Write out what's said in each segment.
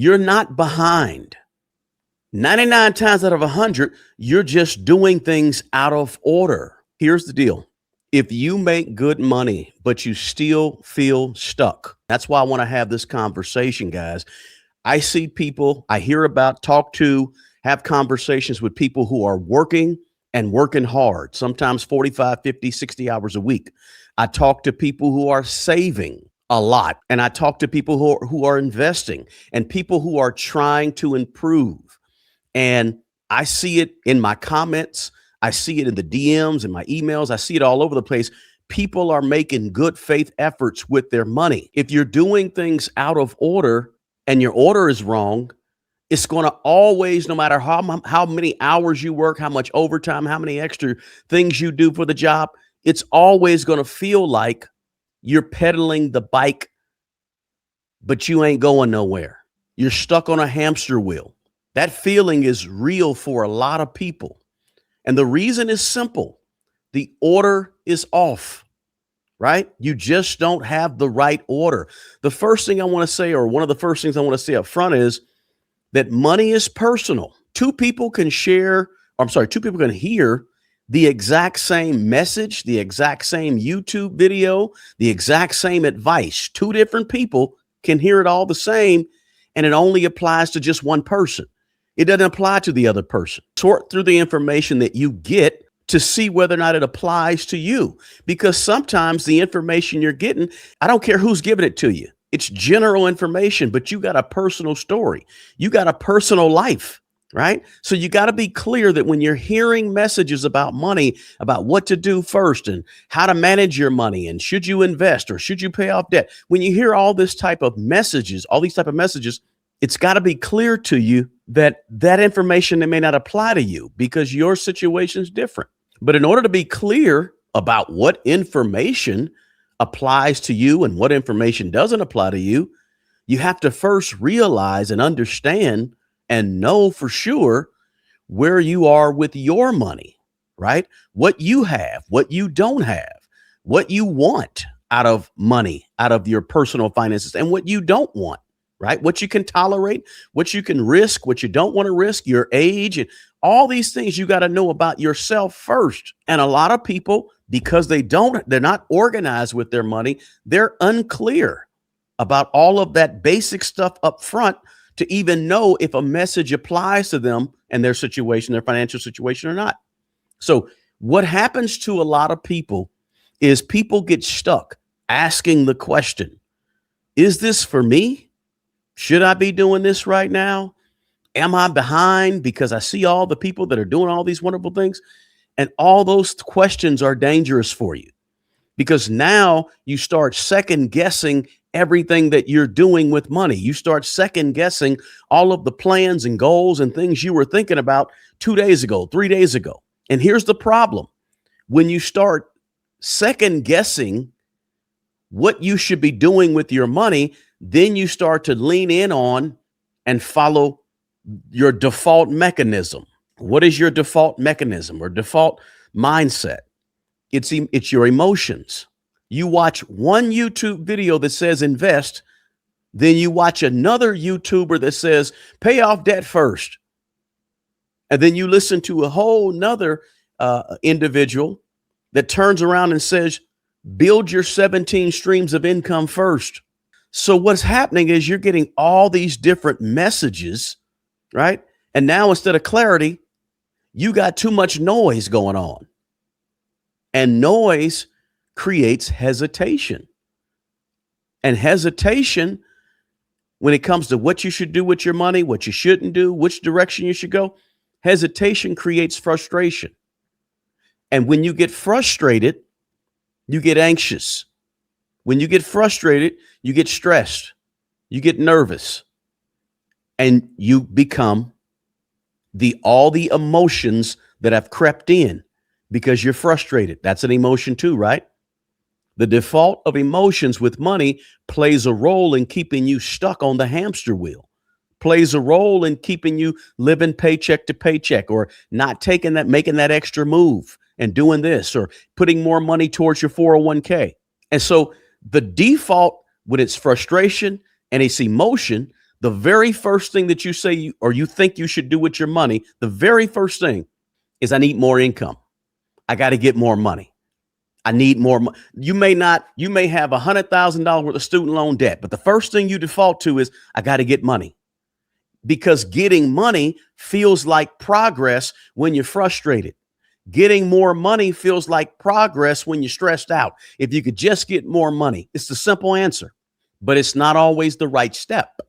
You're not behind. 99 times out of 100, you're just doing things out of order. Here's the deal. If you make good money, but you still feel stuck, that's why I want to have this conversation, guys. I see people, I hear about, talk to, have conversations with people who are working and working hard, sometimes 45, 50, 60 hours a week. I talk to people who are saving a lot, and I talk to people who are investing, and people who are trying to improve. And I see it in my comments. I see it in the DMs and my emails. I see it all over the place. People are making good faith efforts with their money. If you're doing things out of order and your order is wrong, it's going to always, no matter how many hours you work, how much overtime, how many extra things you do for the job, it's always going to feel like you're pedaling the bike, but you ain't going nowhere. You're stuck on a hamster wheel. That feeling is real for a lot of people. And the reason is simple. The order is off, right? You just don't have the right order. The first thing I want to say, or one of the first things I want to say up front, is that money is personal. Two people can hear the exact same message, the exact same YouTube video, the exact same advice. Two different people can hear it all the same, and it only applies to just one person. It doesn't apply to the other person. Sort through the information that you get to see whether or not it applies to you. Because sometimes the information you're getting, I don't care who's giving it to you. It's general information, but you got a personal story. You got a personal life, right? So you got to be clear that when you're hearing messages about money, about what to do first and how to manage your money and should you invest or should you pay off debt, when you hear all these type of messages, it's got to be clear to you that that information that may not apply to you because your situation is different. But in order to be clear about what information applies to you and what information doesn't apply to you, you have to first realize and understand and know for sure where you are with your money, right? What you have, what you don't have, what you want out of money, out of your personal finances, and what you don't want. Right? What you can tolerate, what you can risk, what you don't want to risk, your age, and all these things you got to know about yourself first. And a lot of people, because they're not organized with their money, they're unclear about all of that basic stuff up front to even know if a message applies to them and their situation, their financial situation or not. So what happens to a lot of people is people get stuck asking the question, is this for me? Should I be doing this right now? Am I behind because I see all the people that are doing all these wonderful things? And all those questions are dangerous for you because now you start second guessing everything that you're doing with money. You start second guessing all of the plans and goals and things you were thinking about 2 days ago, 3 days ago. And here's the problem. When you start second guessing what you should be doing with your money, then you start to lean in on and follow your default mechanism. What is your default mechanism or default mindset? It's your emotions. You watch one YouTube video that says invest, then you watch another YouTuber that says pay off debt first. And then you listen to a whole nother individual that turns around and says, build your 17 streams of income first. So what's happening is you're getting all these different messages, right? And now instead of clarity, you got too much noise going on. And noise creates hesitation. And hesitation, when it comes to what you should do with your money, what you shouldn't do, which direction you should go, hesitation creates frustration. And when you get frustrated, you get anxious. When you get frustrated, you get stressed, you get nervous, and you become all the emotions that have crept in because you're frustrated. That's an emotion too, right? The default of emotions with money plays a role in keeping you stuck on the hamster wheel, plays a role in keeping you living paycheck to paycheck or not making that extra move and doing this or putting more money towards your 401k. And so the default, when it's frustration and it's emotion, The very first thing that you say or you think you should do with your money, the very first thing is I need more income. I got to get more money. I need more. You may have $100,000 worth of student loan debt, but the first thing you default to is I got to get money, because getting money feels like progress when you're frustrated. Getting more money feels like progress when you're stressed out. If you could just get more money, it's the simple answer, but it's not always the right step.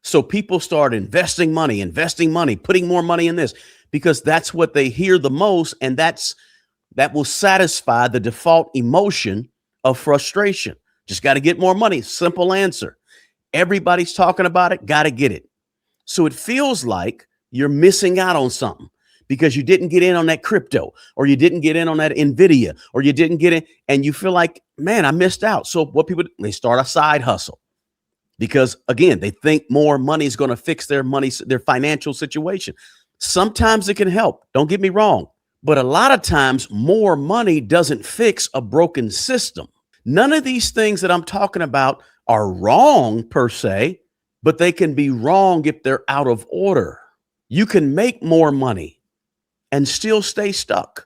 So people start investing money, putting more money in this because that's what they hear the most. And that will satisfy the default emotion of frustration. Just got to get more money. Simple answer. Everybody's talking about it. Got to get it. So it feels like you're missing out on something because you didn't get in on that crypto, or you didn't get in on that NVIDIA, or you didn't get in, and you feel like, man, I missed out. So what people do, they start a side hustle because, again, they think more money is going to fix their financial situation. Sometimes it can help. Don't get me wrong. But a lot of times more money doesn't fix a broken system. None of these things that I'm talking about are wrong per se, but they can be wrong if they're out of order. You can make more money and still stay stuck.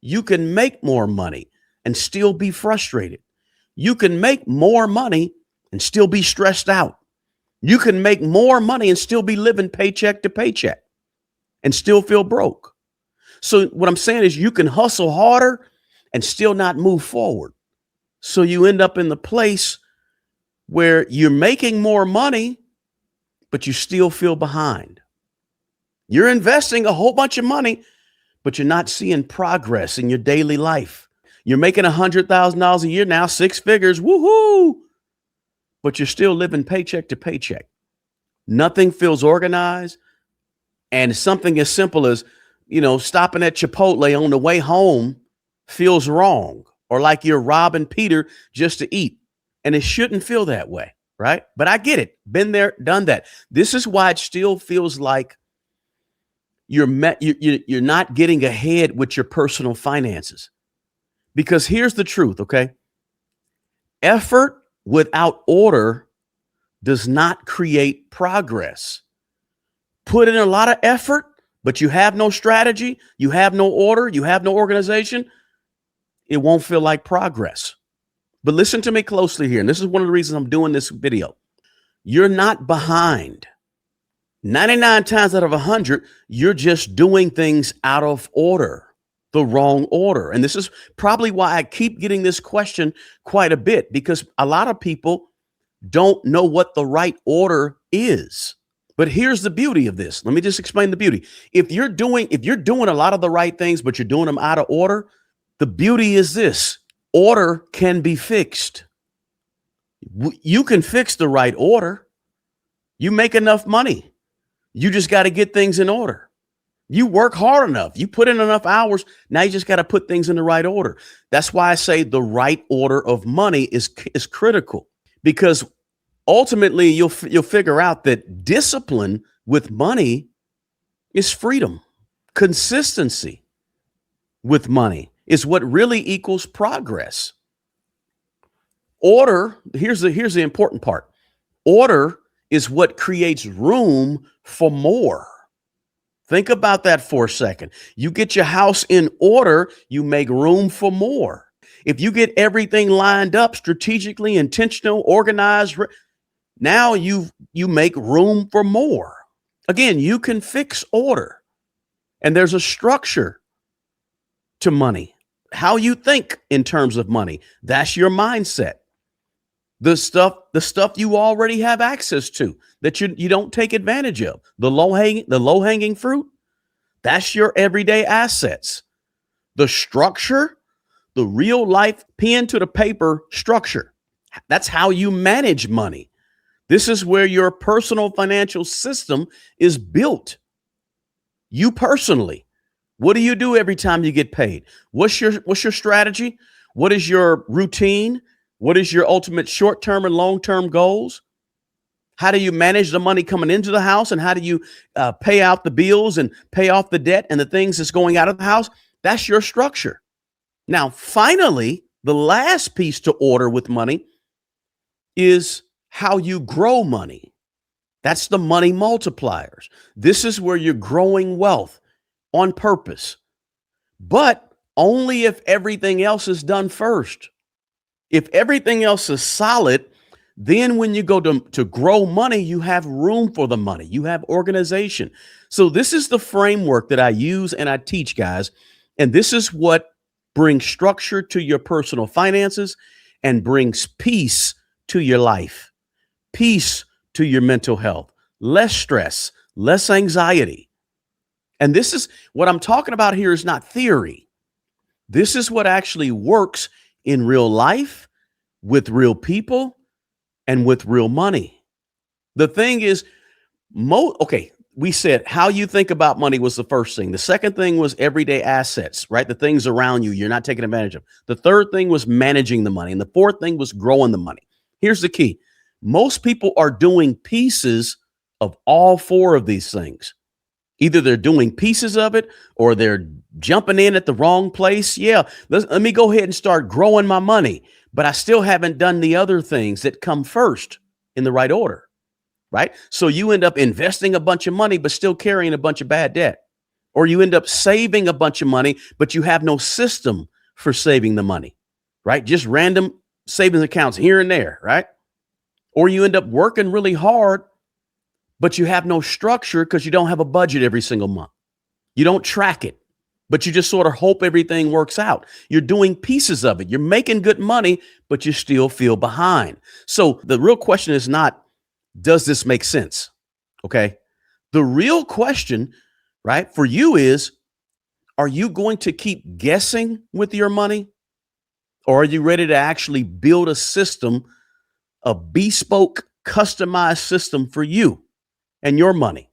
You can make more money and still be frustrated. You can make more money and still be stressed out. You can make more money and still be living paycheck to paycheck and still feel broke. So what I'm saying is you can hustle harder and still not move forward. So you end up in the place where you're making more money, but you still feel behind. You're investing a whole bunch of money, but you're not seeing progress in your daily life. You're making $100,000 a year now, 6 figures, woohoo! But you're still living paycheck to paycheck. Nothing feels organized. And something as simple as, stopping at Chipotle on the way home feels wrong, or like you're robbing Peter just to eat. And it shouldn't feel that way, right? But I get it. Been there, done that. This is why it still feels like you're not getting ahead with your personal finances. Because here's the truth, okay? Effort without order does not create progress. Put in a lot of effort, but you have no strategy, you have no order, you have no organization, it won't feel like progress. But listen to me closely here, and this is one of the reasons I'm doing this video. You're not behind. 99 times out of 100, you're just doing things out of order, the wrong order. And this is probably why I keep getting this question quite a bit, because a lot of people don't know what the right order is. But here's the beauty of this. Let me just explain the beauty. If you're doing a lot of the right things, but you're doing them out of order, the beauty is this: order can be fixed. You can fix the right order. You make enough money. You just got to get things in order. You work hard enough. You put in enough hours. Now you just got to put things in the right order. That's why I say the right order of money is critical, because ultimately you'll figure out that discipline with money is freedom. Consistency with money is what really equals progress. Order, here's the important part. Order is what creates room for more. Think about that for a second. You get your house in order, you make room for more. If you get everything lined up, strategically, intentional, organized, now you make room for more. Again, you can fix order, and there's a structure to money. How you think in terms of money, that's your mindset. The stuff you already have access to that you don't take advantage of, the low-hanging fruit, that's your everyday assets. The structure, the real life pen to the paper structure, that's how you manage money. This is where your personal financial system is built. You personally, what do you do every time you get paid? What's your strategy? What is your routine? What is your ultimate short-term and long-term goals? How do you manage the money coming into the house, and how do you pay out the bills and pay off the debt and the things that's going out of the house? That's your structure. Now, finally, the last piece to order with money is how you grow money. That's the money multipliers. This is where you're growing wealth on purpose, but only if everything else is done first. If everything else is solid, then when you go to grow money, you have room for the money, you have organization. So, this is the framework that I use and I teach, guys. And this is what brings structure to your personal finances and brings peace to your life, peace to your mental health, less stress, less anxiety. And this is what I'm talking about here is not theory. This is what actually works in real life with real people and with real money. The thing is, okay, we said how you think about money was the first thing. The second thing was everyday assets, right? The things around you you're not taking advantage of. The third thing was managing the money. And the fourth thing was growing the money. Here's the key. Most people are doing pieces of all four of these things. Either they're doing pieces of it or they're jumping in at the wrong place. Yeah, let me go ahead and start growing my money, but I still haven't done the other things that come first in the right order, right? So you end up investing a bunch of money, but still carrying a bunch of bad debt. Or you end up saving a bunch of money, but you have no system for saving the money, right? Just random savings accounts here and there, right? Or you end up working really hard, but you have no structure because you don't have a budget every single month. You don't track it, but you just sort of hope everything works out. You're doing pieces of it. You're making good money, but you still feel behind. So the real question is not, does this make sense? Okay. The real question, right, for you is, are you going to keep guessing with your money? Or are you ready to actually build a system, a bespoke, customized system for you and your money?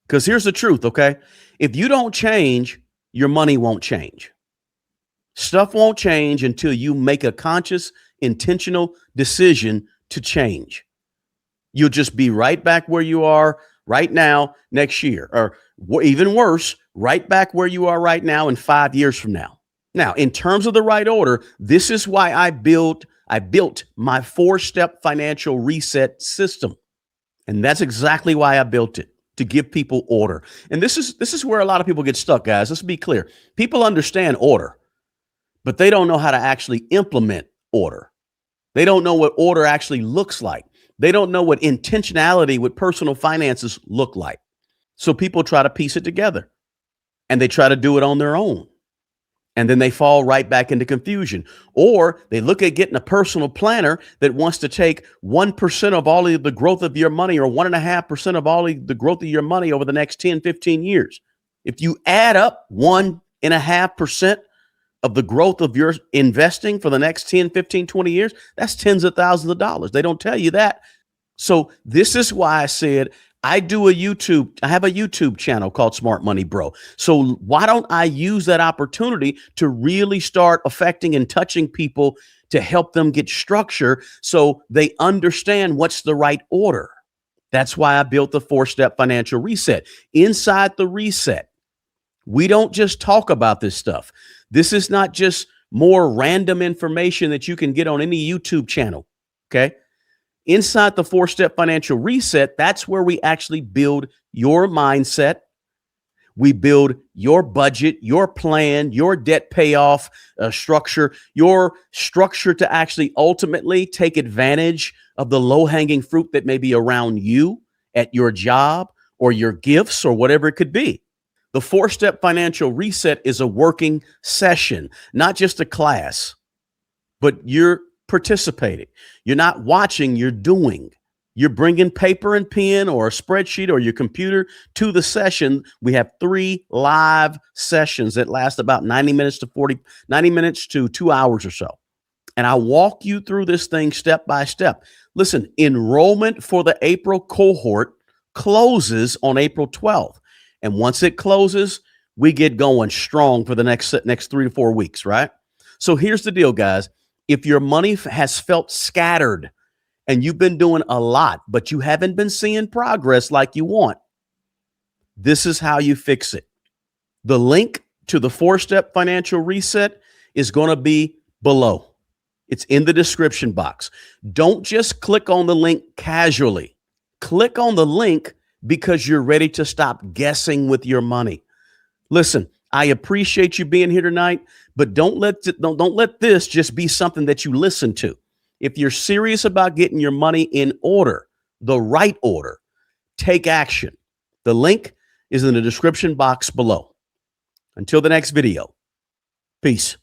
Because here's the truth, okay? If you don't change, your money won't change. Stuff won't change until you make a conscious, intentional decision to change. You'll just be right back where you are right now next year, or even worse, right back where you are right now in 5 years from now. Now, in terms of the right order, this is why I built my 4-step financial reset system. And that's exactly why I built it, to give people order. And this is where a lot of people get stuck, guys. Let's be clear. People understand order, but they don't know how to actually implement order. They don't know what order actually looks like. They don't know what intentionality with personal finances look like. So people try to piece it together and they try to do it on their own. And then they fall right back into confusion. Or they look at getting a personal planner that wants to take 1% of all of the growth of your money, or 1.5% of all of the growth of your money over the next 10, 15 years. If you add up 1.5% of the growth of your investing for the next 10, 15, 20 years, that's tens of thousands of dollars. They don't tell you that. So this is why I said, I have a YouTube channel called Smart Money Bro. So why don't I use that opportunity to really start affecting and touching people to help them get structure so they understand what's the right order? That's why I built the 4-step financial reset. Inside the reset, we don't just talk about this stuff. This is not just more random information that you can get on any YouTube channel. Okay. Inside the 4-step financial reset, that's where we actually build your mindset. We build your budget, your plan, your debt payoff structure, your structure to actually ultimately take advantage of the low-hanging fruit that may be around you at your job or your gifts or whatever it could be. The 4-step financial reset is a working session, not just a class, but you're participating. You're not watching, you're doing. You're bringing paper and pen or a spreadsheet or your computer to the session. We have 3 live sessions that last about 90 minutes to 2 hours or so. And I walk you through this thing step by step. Listen, enrollment for the April cohort closes on April 12th. And once it closes, we get going strong for the next 3 to 4 weeks, right? So here's the deal, guys. If your money has felt scattered and you've been doing a lot, but you haven't been seeing progress like you want, this is how you fix it. The link to the 4-step financial reset is going to be below. It's in the description box. Don't just click on the link casually. Click on the link because you're ready to stop guessing with your money. Listen, I appreciate you being here tonight, but don't let this just be something that you listen to. If you're serious about getting your money in order, the right order, take action. The link is in the description box below. Until the next video, peace.